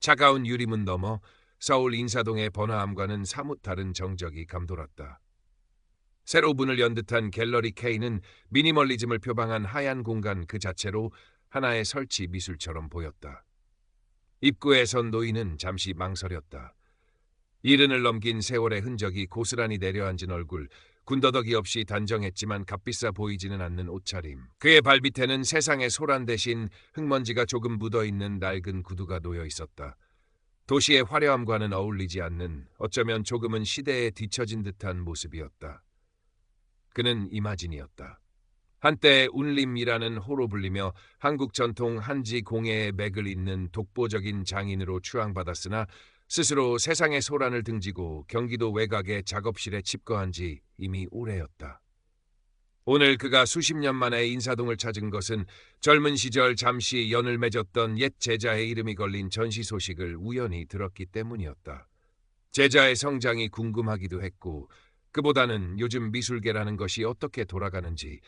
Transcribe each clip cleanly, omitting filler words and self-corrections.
차가운 유리문 너머 서울 인사동의 번화함과는 사뭇 다른 정적이 감돌았다. 새로 문을 연 듯한 갤러리 K는 미니멀리즘을 표방한 하얀 공간 그 자체로 하나의 설치 미술처럼 보였다. 입구에 선 노인은 잠시 망설였다. 이른을 넘긴 세월의 흔적이 고스란히 내려앉은 얼굴, 군더더기 없이 단정했지만 값비싸 보이지는 않는 옷차림. 그의 발밑에는 세상의 소란 대신 흙먼지가 조금 묻어있는 낡은 구두가 놓여 있었다. 도시의 화려함과는 어울리지 않는, 어쩌면 조금은 시대에 뒤처진 듯한 모습이었다. 그는 이마진이었다. 한때 운림이라는 호로 불리며 한국 전통 한지 공예의 맥을 잇는 독보적인 장인으로 추앙받았으나 스스로 세상의 소란을 등지고 경기도 외곽의 작업실에 칩거한 지 이미 오래였다. 오늘 그가 수십 년 만에 인사동을 찾은 것은 젊은 시절 잠시 연을 맺었던 옛 제자의 이름이 걸린 전시 소식을 우연히 들었기 때문이었다. 제자의 성장이 궁금하기도 했고 그보다는 요즘 미술계라는 것이 어떻게 돌아가는지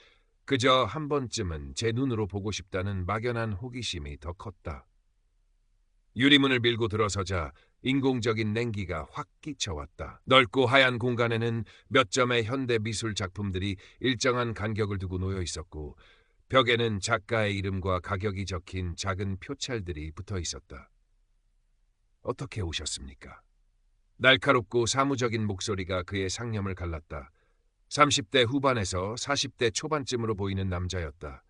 그저 한 번쯤은 제 눈으로 보고 싶다는 막연한 호기심이 더 컸다. 유리문을 밀고 들어서자 인공적인 냉기가 확 끼쳐왔다. 넓고 하얀 공간에는 몇 점의 현대 미술 작품들이 일정한 간격을 두고 놓여 있었고 벽에는 작가의 이름과 가격이 적힌 작은 표찰들이 붙어 있었다. 어떻게 오셨습니까? 날카롭고 사무적인 목소리가 그의 상념을 갈랐다. 30대 후반에서 40대 초반쯤으로 보이는 남자였다.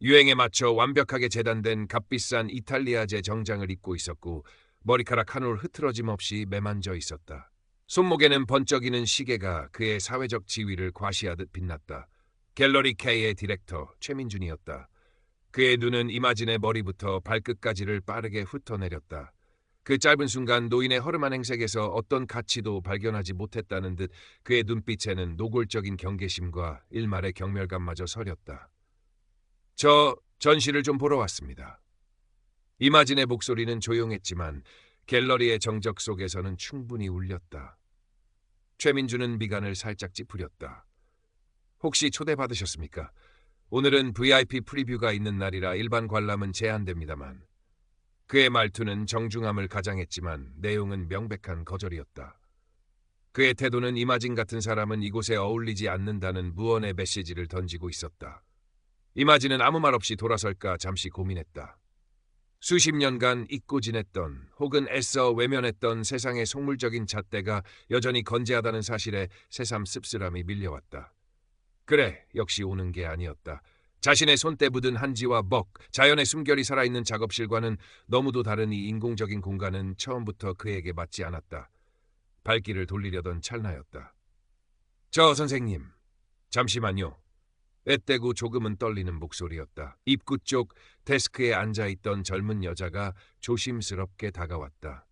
유행에 맞춰 완벽하게 재단된 값비싼 이탈리아제 정장을 입고 있었고 머리카락 한 올 흐트러짐 없이 매만져 있었다. 손목에는 번쩍이는 시계가 그의 사회적 지위를 과시하듯 빛났다. 갤러리 K의 디렉터 최민준이었다. 그의 눈은 이마진의 머리부터 발끝까지를 빠르게 훑어내렸다. 그 짧은 순간 노인의 허름한 행색에서 어떤 가치도 발견하지 못했다는 듯 그의 눈빛에는 노골적인 경계심과 일말의 경멸감마저 서렸다. 저 전시를 좀 보러 왔습니다. 이마진의 목소리는 조용했지만 갤러리의 정적 속에서는 충분히 울렸다. 최민주는 미간을 살짝 찌푸렸다. 혹시 초대받으셨습니까? 오늘은 VIP 프리뷰가 있는 날이라 일반 관람은 제한됩니다만. 그의 말투는 정중함을 가장했지만 내용은 명백한 거절이었다. 그의 태도는 이마진 같은 사람은 이곳에 어울리지 않는다는 무언의 메시지를 던지고 있었다. 이마진은 아무 말 없이 돌아설까 잠시 고민했다. 수십 년간 잊고 지냈던 혹은 애써 외면했던 세상의 속물적인 잣대가 여전히 건재하다는 사실에 새삼 씁쓸함이 밀려왔다. 그래, 역시 오는 게 아니었다. 자신의 손때 묻은 한지와 먹, 자연의 숨결이 살아있는 작업실과는 너무도 다른 이 인공적인 공간은 처음부터 그에게 맞지 않았다. 발길을 돌리려던 찰나였다. 저 선생님, 잠시만요. 애때고 조금은 떨리는 목소리였다. 입구 쪽 데스크에 앉아있던 젊은 여자가 조심스럽게 다가왔다.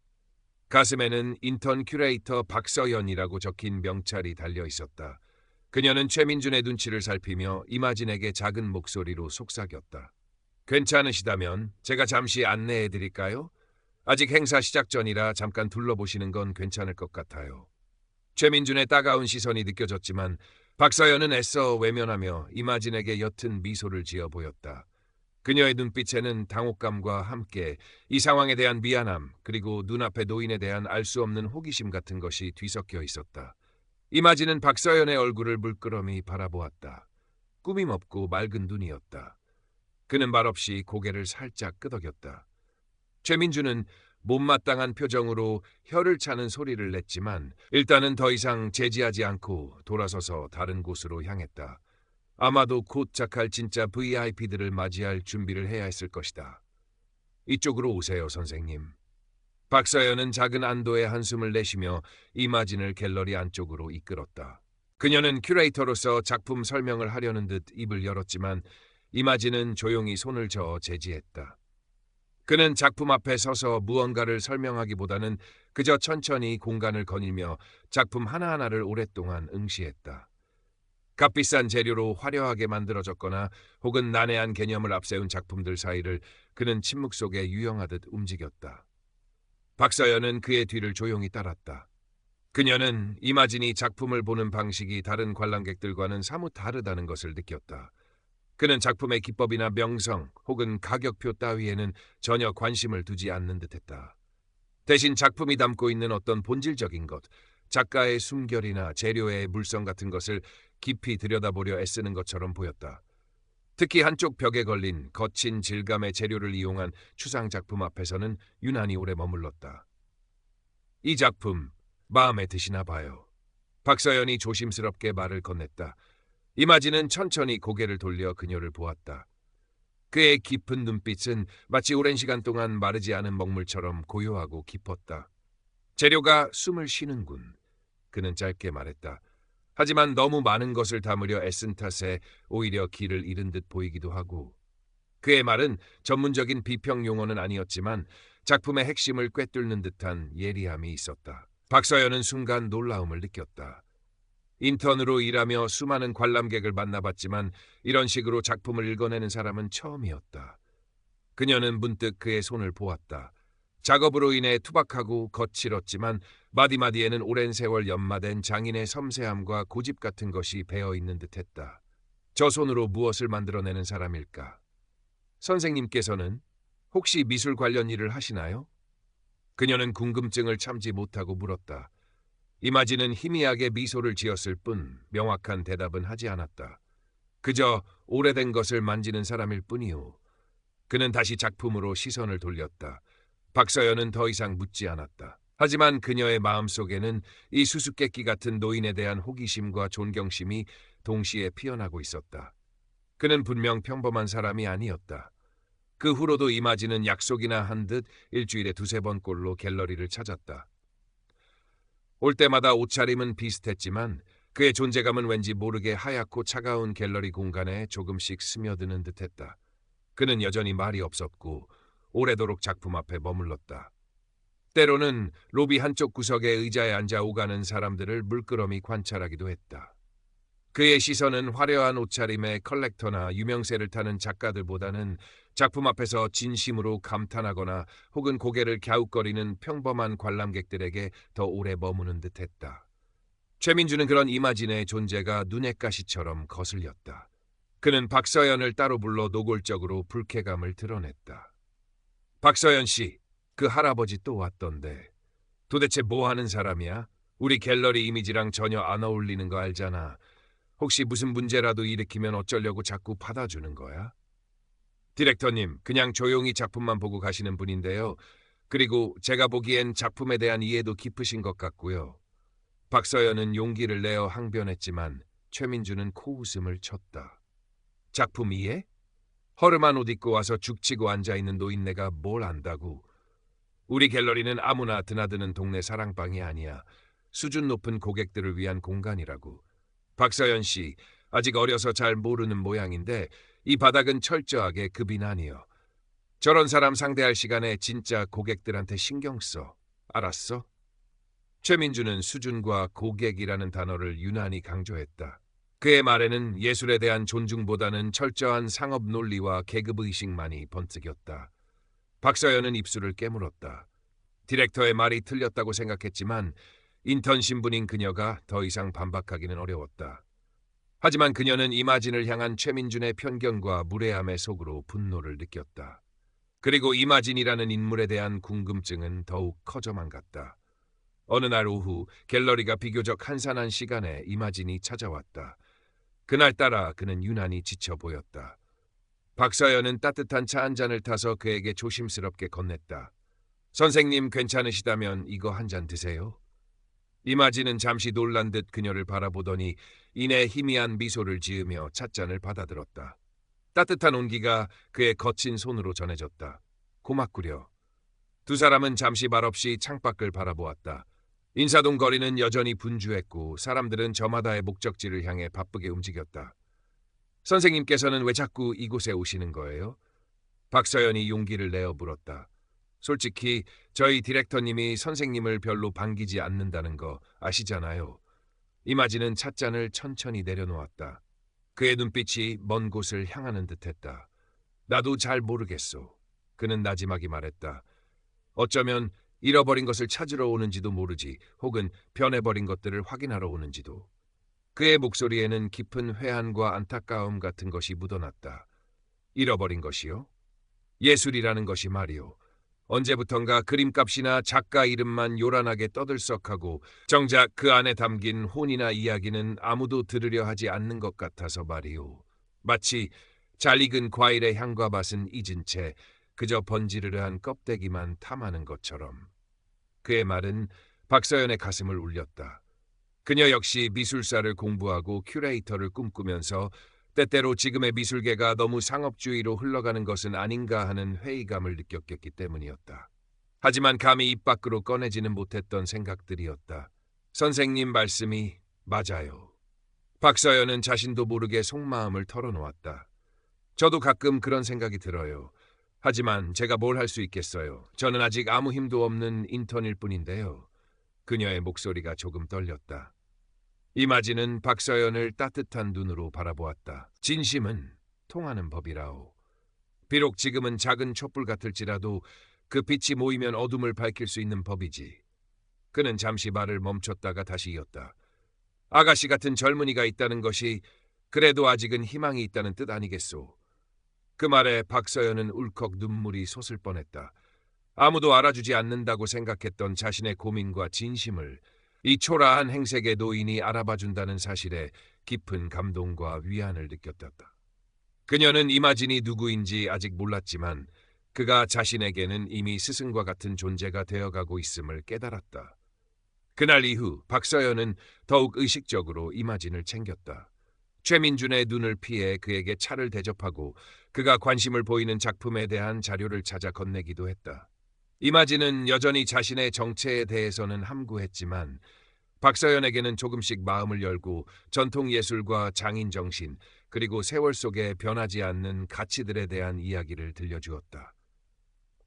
가슴에는 인턴 큐레이터 박서연이라고 적힌 명찰이 달려 있었다. 그녀는 최민준의 눈치를 살피며 이마진에게 작은 목소리로 속삭였다. 괜찮으시다면 제가 잠시 안내해드릴까요? 아직 행사 시작 전이라 잠깐 둘러보시는 건 괜찮을 것 같아요. 최민준의 따가운 시선이 느껴졌지만 박서연은 애써 외면하며 이마진에게 옅은 미소를 지어 보였다. 그녀의 눈빛에는 당혹감과 함께 이 상황에 대한 미안함 그리고 눈앞의 노인에 대한 알 수 없는 호기심 같은 것이 뒤섞여 있었다. 이마진은 박서연의 얼굴을 물끄러미 바라보았다. 꾸밈없고 맑은 눈이었다. 그는 말없이 고개를 살짝 끄덕였다. 최민주는 못마땅한 표정으로 혀를 차는 소리를 냈지만 일단은 더 이상 제지하지 않고 돌아서서 다른 곳으로 향했다. 아마도 곧 작할 진짜 VIP들을 맞이할 준비를 해야 했을 것이다. 이쪽으로 오세요, 선생님. 박서연은 작은 안도의 한숨을 내쉬며 이마진을 갤러리 안쪽으로 이끌었다. 그녀는 큐레이터로서 작품 설명을 하려는 듯 입을 열었지만 이마진은 조용히 손을 저어 제지했다. 그는 작품 앞에 서서 무언가를 설명하기보다는 그저 천천히 공간을 거닐며 작품 하나하나를 오랫동안 응시했다. 값비싼 재료로 화려하게 만들어졌거나 혹은 난해한 개념을 앞세운 작품들 사이를 그는 침묵 속에 유영하듯 움직였다. 박서연은 그의 뒤를 조용히 따랐다. 그녀는 이마진이 작품을 보는 방식이 다른 관람객들과는 사뭇 다르다는 것을 느꼈다. 그는 작품의 기법이나 명성 혹은 가격표 따위에는 전혀 관심을 두지 않는 듯했다. 대신 작품이 담고 있는 어떤 본질적인 것, 작가의 숨결이나 재료의 물성 같은 것을 깊이 들여다보려 애쓰는 것처럼 보였다. 특히 한쪽 벽에 걸린 거친 질감의 재료를 이용한 추상 작품 앞에서는 유난히 오래 머물렀다. 이 작품 마음에 드시나 봐요. 박서연이 조심스럽게 말을 건넸다. 이마지는 천천히 고개를 돌려 그녀를 보았다. 그의 깊은 눈빛은 마치 오랜 시간 동안 마르지 않은 먹물처럼 고요하고 깊었다. 재료가 숨을 쉬는군. 그는 짧게 말했다. 하지만 너무 많은 것을 담으려 애쓴 탓에 오히려 길을 잃은 듯 보이기도 하고. 그의 말은 전문적인 비평 용어는 아니었지만 작품의 핵심을 꿰뚫는 듯한 예리함이 있었다. 박서연은 순간 놀라움을 느꼈다. 인턴으로 일하며 수많은 관람객을 만나봤지만 이런 식으로 작품을 읽어내는 사람은 처음이었다. 그녀는 문득 그의 손을 보았다. 작업으로 인해 투박하고 거칠었지만 마디마디에는 오랜 세월 연마된 장인의 섬세함과 고집 같은 것이 배어있는 듯했다. 저 손으로 무엇을 만들어내는 사람일까? 선생님께서는 혹시 미술 관련 일을 하시나요? 그녀는 궁금증을 참지 못하고 물었다. 이마지는 희미하게 미소를 지었을 뿐 명확한 대답은 하지 않았다. 그저 오래된 것을 만지는 사람일 뿐이오. 그는 다시 작품으로 시선을 돌렸다. 박서연은 더 이상 묻지 않았다. 하지만 그녀의 마음속에는 이 수수께끼 같은 노인에 대한 호기심과 존경심이 동시에 피어나고 있었다. 그는 분명 평범한 사람이 아니었다. 그 후로도 이마지는 약속이나 한 듯 일주일에 2~3번 꼴로 갤러리를 찾았다. 올 때마다 옷차림은 비슷했지만 그의 존재감은 왠지 모르게 하얗고 차가운 갤러리 공간에 조금씩 스며드는 듯했다. 그는 여전히 말이 없었고 오래도록 작품 앞에 머물렀다. 때로는 로비 한쪽 구석의 의자에 앉아 오가는 사람들을 물끄러미 관찰하기도 했다. 그의 시선은 화려한 옷차림의 컬렉터나 유명세를 타는 작가들보다는 작품 앞에서 진심으로 감탄하거나 혹은 고개를 갸웃거리는 평범한 관람객들에게 더 오래 머무는 듯했다. 최민주는 그런 이마진의 존재가 눈의 가시처럼 거슬렸다. 그는 박서연을 따로 불러 노골적으로 불쾌감을 드러냈다. 박서연 씨, 그 할아버지 또 왔던데. 도대체 뭐 하는 사람이야? 우리 갤러리 이미지랑 전혀 안 어울리는 거 알잖아. 혹시 무슨 문제라도 일으키면 어쩌려고 자꾸 받아주는 거야? 디렉터님, 그냥 조용히 작품만 보고 가시는 분인데요. 그리고 제가 보기엔 작품에 대한 이해도 깊으신 것 같고요. 박서연은 용기를 내어 항변했지만 최민주는 코웃음을 쳤다. 작품 이해? 허름한 옷 입고 와서 죽치고 앉아있는 노인네가 뭘 안다고. 우리 갤러리는 아무나 드나드는 동네 사랑방이 아니야. 수준 높은 고객들을 위한 공간이라고. 박서연 씨, 아직 어려서 잘 모르는 모양인데 이 바닥은 철저하게 급이 나뉘어. 저런 사람 상대할 시간에 진짜 고객들한테 신경 써. 알았어? 최민주는 수준과 고객이라는 단어를 유난히 강조했다. 그의 말에는 예술에 대한 존중보다는 철저한 상업 논리와 계급의식만이 번뜩였다. 박서연은 입술을 깨물었다. 디렉터의 말이 틀렸다고 생각했지만 인턴 신분인 그녀가 더 이상 반박하기는 어려웠다. 하지만 그녀는 이마진을 향한 최민준의 편견과 무례함의 속으로 분노를 느꼈다. 그리고 이마진이라는 인물에 대한 궁금증은 더욱 커져만 갔다. 어느 날 오후 갤러리가 비교적 한산한 시간에 이마진이 찾아왔다. 그날따라 그는 유난히 지쳐 보였다. 박서연은 따뜻한 차 한 잔을 타서 그에게 조심스럽게 건넸다. 선생님 괜찮으시다면 이거 한 잔 드세요. 이마지는 잠시 놀란 듯 그녀를 바라보더니 이내 희미한 미소를 지으며 찻잔을 받아들었다. 따뜻한 온기가 그의 거친 손으로 전해졌다. 고맙구려. 두 사람은 잠시 말없이 창밖을 바라보았다. 인사동 거리는 여전히 분주했고 사람들은 저마다의 목적지를 향해 바쁘게 움직였다. 선생님께서는 왜 자꾸 이곳에 오시는 거예요? 박서연이 용기를 내어 물었다. 솔직히 저희 디렉터님이 선생님을 별로 반기지 않는다는 거 아시잖아요. 이마지는 찻잔을 천천히 내려놓았다. 그의 눈빛이 먼 곳을 향하는 듯했다. 나도 잘 모르겠소. 그는 나지막이 말했다. 어쩌면 잃어버린 것을 찾으러 오는지도 모르지, 혹은 변해버린 것들을 확인하러 오는지도. 그의 목소리에는 깊은 회한과 안타까움 같은 것이 묻어났다. 잃어버린 것이요? 예술이라는 것이 말이오. 언제부턴가 그림값이나 작가 이름만 요란하게 떠들썩하고 정작 그 안에 담긴 혼이나 이야기는 아무도 들으려 하지 않는 것 같아서 말이오. 마치 잘 익은 과일의 향과 맛은 잊은 채 그저 번지르르한 껍데기만 탐하는 것처럼. 그의 말은 박서연의 가슴을 울렸다. 그녀 역시 미술사를 공부하고 큐레이터를 꿈꾸면서 때때로 지금의 미술계가 너무 상업주의로 흘러가는 것은 아닌가 하는 회의감을 느꼈기 때문이었다. 하지만 감히 입 밖으로 꺼내지는 못했던 생각들이었다. 선생님 말씀이 맞아요. 박서연은 자신도 모르게 속마음을 털어놓았다. 저도 가끔 그런 생각이 들어요. 하지만 제가 뭘 할 수 있겠어요. 저는 아직 아무 힘도 없는 인턴일 뿐인데요. 그녀의 목소리가 조금 떨렸다. 이마지는 박서연을 따뜻한 눈으로 바라보았다. 진심은 통하는 법이라오. 비록 지금은 작은 촛불 같을지라도 그 빛이 모이면 어둠을 밝힐 수 있는 법이지. 그는 잠시 말을 멈췄다가 다시 이었다. 아가씨 같은 젊은이가 있다는 것이 그래도 아직은 희망이 있다는 뜻 아니겠소. 그 말에 박서연은 울컥 눈물이 솟을 뻔했다. 아무도 알아주지 않는다고 생각했던 자신의 고민과 진심을 이 초라한 행색의 노인이 알아봐준다는 사실에 깊은 감동과 위안을 느꼈다. 그녀는 이마진이 누구인지 아직 몰랐지만 그가 자신에게는 이미 스승과 같은 존재가 되어가고 있음을 깨달았다. 그날 이후 박서연은 더욱 의식적으로 이마진을 챙겼다. 최민준의 눈을 피해 그에게 차를 대접하고 그가 관심을 보이는 작품에 대한 자료를 찾아 건네기도 했다. 이마진은 여전히 자신의 정체에 대해서는 함구했지만 박서연에게는 조금씩 마음을 열고 전통예술과 장인정신 그리고 세월 속에 변하지 않는 가치들에 대한 이야기를 들려주었다.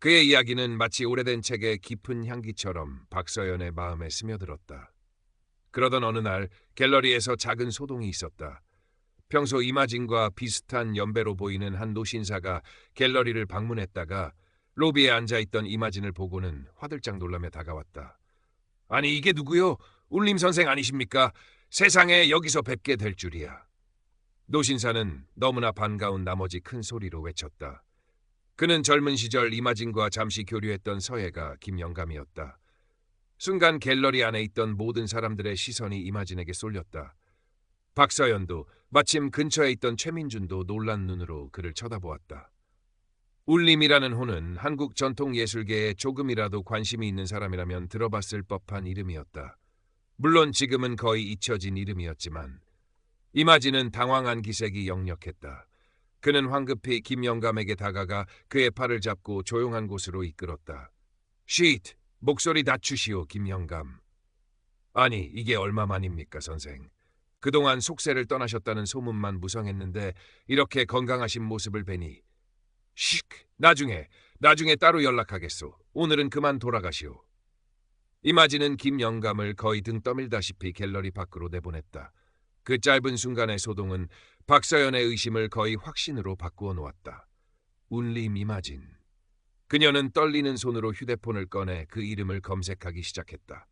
그의 이야기는 마치 오래된 책의 깊은 향기처럼 박서연의 마음에 스며들었다. 그러던 어느 날 갤러리에서 작은 소동이 있었다. 평소 이마진과 비슷한 연배로 보이는 한 노신사가 갤러리를 방문했다가 로비에 앉아있던 이마진을 보고는 화들짝 놀라며 다가왔다. 아니 이게 누구요? 울림 선생 아니십니까? 세상에 여기서 뵙게 될 줄이야. 노신사는 너무나 반가운 나머지 큰 소리로 외쳤다. 그는 젊은 시절 이마진과 잠시 교류했던 서예가 김영감이었다. 순간 갤러리 안에 있던 모든 사람들의 시선이 이마진에게 쏠렸다. 박서연도 마침 근처에 있던 최민준도 놀란 눈으로 그를 쳐다보았다. 울림이라는 호는 한국 전통예술계에 조금이라도 관심이 있는 사람이라면 들어봤을 법한 이름이었다. 물론 지금은 거의 잊혀진 이름이었지만 이마진은 당황한 기색이 역력했다. 그는 황급히 김영감에게 다가가 그의 팔을 잡고 조용한 곳으로 이끌었다. 쉿! 목소리 낮추시오, 김영감. 아니, 이게 얼마만입니까, 선생. 그동안 속세를 떠나셨다는 소문만 무성했는데 이렇게 건강하신 모습을 뵈니. 쉿! 나중에 따로 연락하겠소. 오늘은 그만 돌아가시오. 이마진은 김영감을 거의 등 떠밀다시피 갤러리 밖으로 내보냈다. 그 짧은 순간의 소동은 박서연의 의심을 거의 확신으로 바꾸어 놓았다. 울림 이마진. 그녀는 떨리는 손으로 휴대폰을 꺼내 그 이름을 검색하기 시작했다.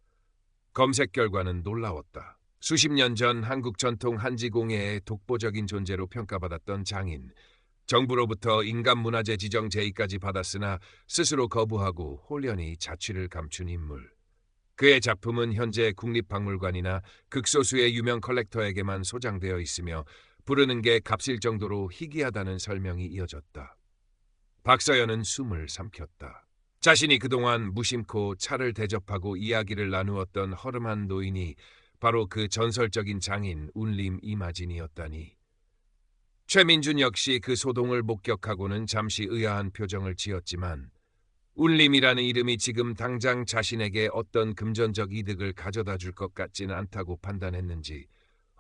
검색 결과는 놀라웠다. 수십 년 전 한국 전통 한지공예의 독보적인 존재로 평가받았던 장인, 정부로부터 인간문화재 지정 제의까지 받았으나 스스로 거부하고 홀연히 자취를 감춘 인물. 그의 작품은 현재 국립박물관이나 극소수의 유명 컬렉터에게만 소장되어 있으며 부르는 게 값일 정도로 희귀하다는 설명이 이어졌다. 박서연은 숨을 삼켰다. 자신이 그동안 무심코 차를 대접하고 이야기를 나누었던 허름한 노인이 바로 그 전설적인 장인 울림 이마진이었다니. 최민준 역시 그 소동을 목격하고는 잠시 의아한 표정을 지었지만 울림이라는 이름이 지금 당장 자신에게 어떤 금전적 이득을 가져다 줄 것 같지는 않다고 판단했는지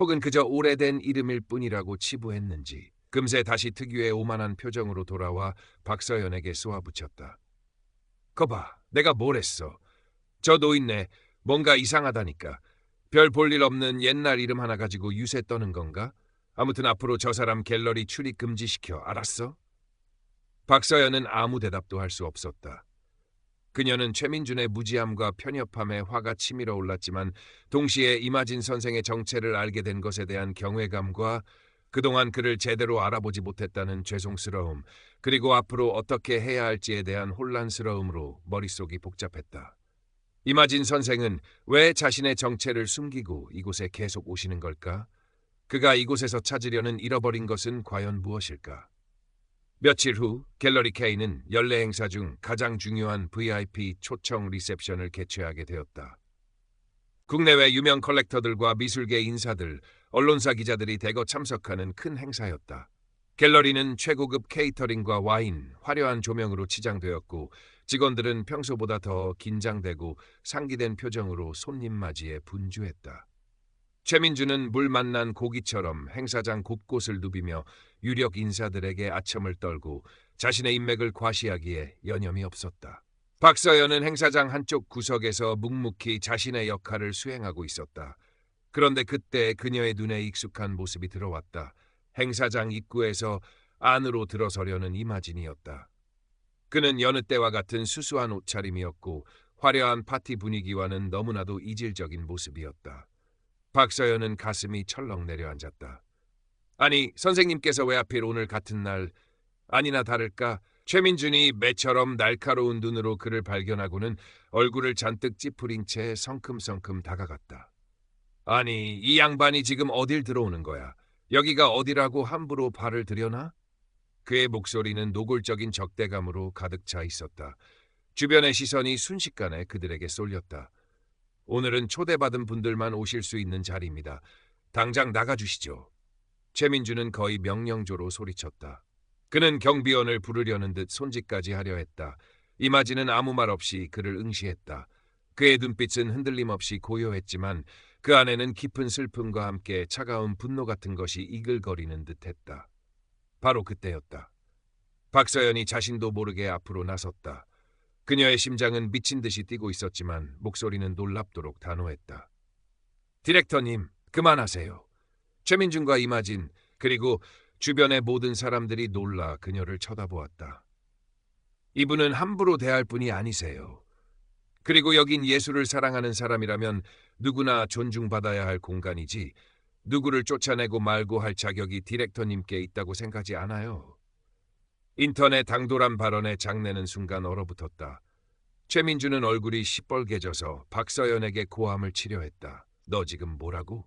혹은 그저 오래된 이름일 뿐이라고 치부했는지 금세 다시 특유의 오만한 표정으로 돌아와 박서연에게 쏘아붙였다. 거봐, 내가 뭘 했어. 저 노인네 뭔가 이상하다니까. 별 볼 일 없는 옛날 이름 하나 가지고 유세 떠는 건가? 아무튼 앞으로 저 사람 갤러리 출입 금지시켜. 알았어? 박서연은 아무 대답도 할 수 없었다. 그녀는 최민준의 무지함과 편협함에 화가 치밀어 올랐지만 동시에 이마진 선생의 정체를 알게 된 것에 대한 경외감과 그동안 그를 제대로 알아보지 못했다는 죄송스러움, 그리고 앞으로 어떻게 해야 할지에 대한 혼란스러움으로 머릿속이 복잡했다. 이마진 선생은 왜 자신의 정체를 숨기고 이곳에 계속 오시는 걸까? 그가 이곳에서 찾으려는 잃어버린 것은 과연 무엇일까? 며칠 후 갤러리 K는 연례 행사 중 가장 중요한 VIP 초청 리셉션을 개최하게 되었다. 국내외 유명 컬렉터들과 미술계 인사들, 언론사 기자들이 대거 참석하는 큰 행사였다. 갤러리는 최고급 케이터링과 와인, 화려한 조명으로 치장되었고 직원들은 평소보다 더 긴장되고 상기된 표정으로 손님 맞이에 분주했다. 최민주는 물 만난 고기처럼 행사장 곳곳을 누비며 유력 인사들에게 아첨을 떨고 자신의 인맥을 과시하기에 여념이 없었다. 박서연은 행사장 한쪽 구석에서 묵묵히 자신의 역할을 수행하고 있었다. 그런데 그때 그녀의 눈에 익숙한 모습이 들어왔다. 행사장 입구에서 안으로 들어서려는 이마진이었다. 그는 여느 때와 같은 수수한 옷차림이었고 화려한 파티 분위기와는 너무나도 이질적인 모습이었다. 박서연은 가슴이 철렁 내려앉았다. 아니, 선생님께서 왜 하필 오늘 같은 날, 아니나 다를까 최민준이 매처럼 날카로운 눈으로 그를 발견하고는 얼굴을 잔뜩 찌푸린 채 성큼성큼 다가갔다. 아니, 이 양반이 지금 어딜 들어오는 거야? 여기가 어디라고 함부로 발을 들여나? 그의 목소리는 노골적인 적대감으로 가득 차 있었다. 주변의 시선이 순식간에 그들에게 쏠렸다. 오늘은 초대받은 분들만 오실 수 있는 자리입니다. 당장 나가주시죠. 최민주는 거의 명령조로 소리쳤다. 그는 경비원을 부르려는 듯 손짓까지 하려 했다. 이마지는 아무 말 없이 그를 응시했다. 그의 눈빛은 흔들림 없이 고요했지만 그 안에는 깊은 슬픔과 함께 차가운 분노 같은 것이 이글거리는 듯했다. 바로 그때였다. 박서연이 자신도 모르게 앞으로 나섰다. 그녀의 심장은 미친 듯이 뛰고 있었지만 목소리는 놀랍도록 단호했다. 디렉터님, 그만하세요. 최민준과 이마진, 그리고 주변의 모든 사람들이 놀라 그녀를 쳐다보았다. 이분은 함부로 대할 분이 아니세요. 그리고 여긴 예술을 사랑하는 사람이라면 누구나 존중받아야 할 공간이지 누구를 쫓아내고 말고 할 자격이 디렉터님께 있다고 생각하지 않아요. 인턴의 당돌한 발언에 장내는 순간 얼어붙었다. 최민주는 얼굴이 시뻘개져서 박서연에게 고함을 치려 했다. 너 지금 뭐라고?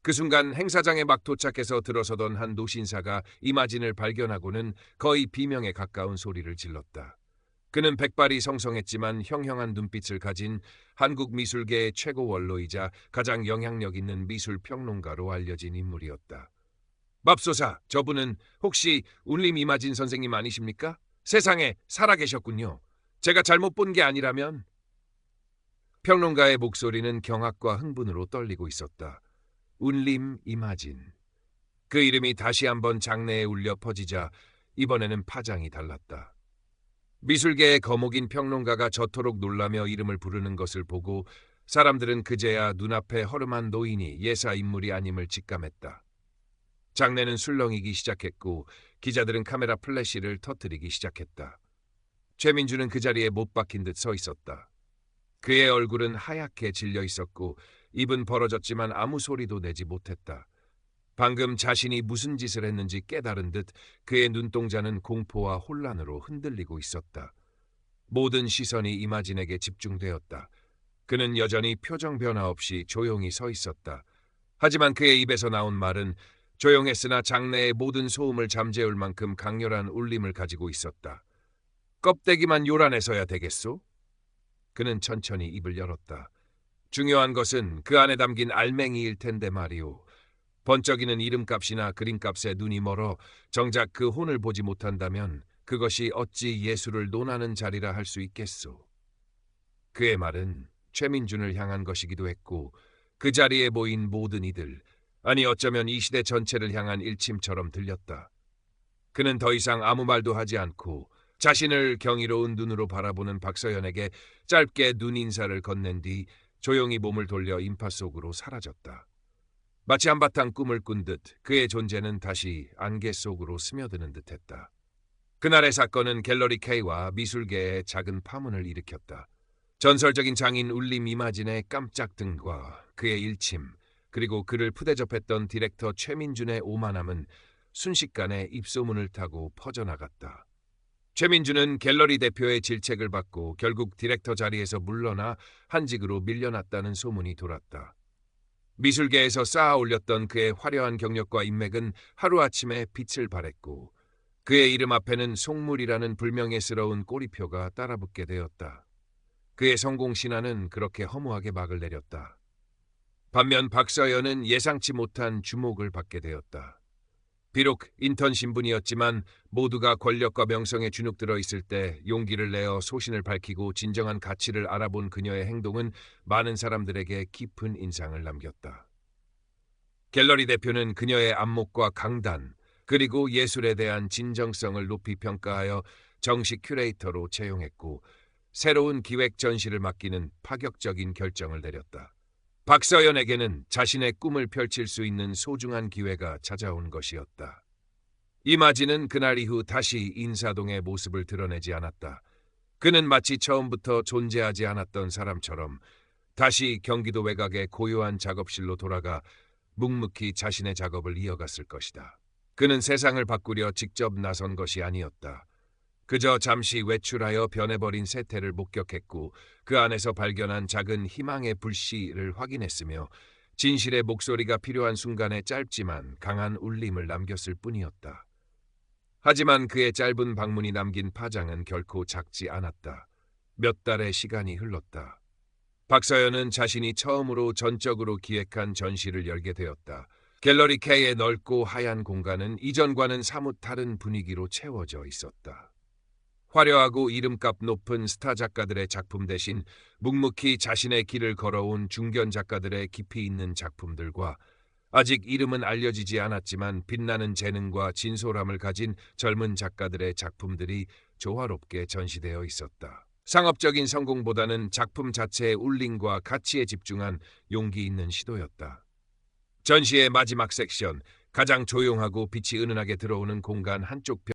그 순간 행사장에 막 도착해서 들어서던 한 노신사가 이마진을 발견하고는 거의 비명에 가까운 소리를 질렀다. 그는 백발이 성성했지만 형형한 눈빛을 가진 한국 미술계의 최고 원로이자 가장 영향력 있는 미술 평론가로 알려진 인물이었다. 맙소사, 저분은 혹시 울림 이마진 선생님 아니십니까? 세상에 살아계셨군요. 제가 잘못 본 게 아니라면. 평론가의 목소리는 경악과 흥분으로 떨리고 있었다. 울림 이마진. 그 이름이 다시 한번 장내에 울려 퍼지자 이번에는 파장이 달랐다. 미술계의 거목인 평론가가 저토록 놀라며 이름을 부르는 것을 보고 사람들은 그제야 눈앞에 허름한 노인이 예사 인물이 아님을 직감했다. 장내는 술렁이기 시작했고 기자들은 카메라 플래시를 터뜨리기 시작했다. 최민주는 그 자리에 못 박힌 듯 서 있었다. 그의 얼굴은 하얗게 질려 있었고 입은 벌어졌지만 아무 소리도 내지 못했다. 방금 자신이 무슨 짓을 했는지 깨달은 듯 그의 눈동자는 공포와 혼란으로 흔들리고 있었다. 모든 시선이 이마진에게 집중되었다. 그는 여전히 표정 변화 없이 조용히 서 있었다. 하지만 그의 입에서 나온 말은 조용했으나 장내의 모든 소음을 잠재울 만큼 강렬한 울림을 가지고 있었다. 껍데기만 요란해서야 되겠소? 그는 천천히 입을 열었다. 중요한 것은 그 안에 담긴 알맹이일 텐데 말이오. 번쩍이는 이름값이나 그림값에 눈이 멀어 정작 그 혼을 보지 못한다면 그것이 어찌 예술을 논하는 자리라 할 수 있겠소. 그의 말은 최민준을 향한 것이기도 했고 그 자리에 모인 모든 이들, 아니 어쩌면 이 시대 전체를 향한 일침처럼 들렸다. 그는 더 이상 아무 말도 하지 않고 자신을 경이로운 눈으로 바라보는 박서연에게 짧게 눈인사를 건넨 뒤 조용히 몸을 돌려 인파 속으로 사라졌다. 마치 한바탕 꿈을 꾼 듯 그의 존재는 다시 안개 속으로 스며드는 듯했다. 그날의 사건은 갤러리 K와 미술계에 작은 파문을 일으켰다. 전설적인 장인 울림 이마진의 깜짝 등과 그의 일침, 그리고 그를 푸대접했던 디렉터 최민준의 오만함은 순식간에 입소문을 타고 퍼져나갔다. 최민준은 갤러리 대표의 질책을 받고 결국 디렉터 자리에서 물러나 한직으로 밀려났다는 소문이 돌았다. 미술계에서 쌓아 올렸던 그의 화려한 경력과 인맥은 하루아침에 빛을 발했고 그의 이름 앞에는 속물이라는 불명예스러운 꼬리표가 따라붙게 되었다. 그의 성공 신화는 그렇게 허무하게 막을 내렸다. 반면 박서연은 예상치 못한 주목을 받게 되었다. 비록 인턴 신분이었지만 모두가 권력과 명성에 주눅들어 있을 때 용기를 내어 소신을 밝히고 진정한 가치를 알아본 그녀의 행동은 많은 사람들에게 깊은 인상을 남겼다. 갤러리 대표는 그녀의 안목과 강단, 그리고 예술에 대한 진정성을 높이 평가하여 정식 큐레이터로 채용했고 새로운 기획 전시를 맡기는 파격적인 결정을 내렸다. 박서연에게는 자신의 꿈을 펼칠 수 있는 소중한 기회가 찾아온 것이었다. 이마지는 그날 이후 다시 인사동의 모습을 드러내지 않았다. 그는 마치 처음부터 존재하지 않았던 사람처럼 다시 경기도 외곽의 고요한 작업실로 돌아가 묵묵히 자신의 작업을 이어갔을 것이다. 그는 세상을 바꾸려 직접 나선 것이 아니었다. 그저 잠시 외출하여 변해버린 세태를 목격했고 그 안에서 발견한 작은 희망의 불씨를 확인했으며 진실의 목소리가 필요한 순간에 짧지만 강한 울림을 남겼을 뿐이었다. 하지만 그의 짧은 방문이 남긴 파장은 결코 작지 않았다. 몇 달의 시간이 흘렀다. 박서연은 자신이 처음으로 전적으로 기획한 전시를 열게 되었다. 갤러리 K의 넓고 하얀 공간은 이전과는 사뭇 다른 분위기로 채워져 있었다. 화려하고 이름값 높은 스타 작가들의 작품 대신 묵묵히 자신의 길을 걸어온 중견 작가들의 깊이 있는 작품들과 아직 이름은 알려지지 않았지만 빛나는 재능과 진솔함을 가진 젊은 작가들의 작품들이 조화롭게 전시되어 있었다. 상업적인 성공보다는 작품 자체의 울림과 가치에 집중한 용기 있는 시도였다. 전시의 마지막 섹션, 가장 조용하고 빛이 은은하게 들어오는 공간 한쪽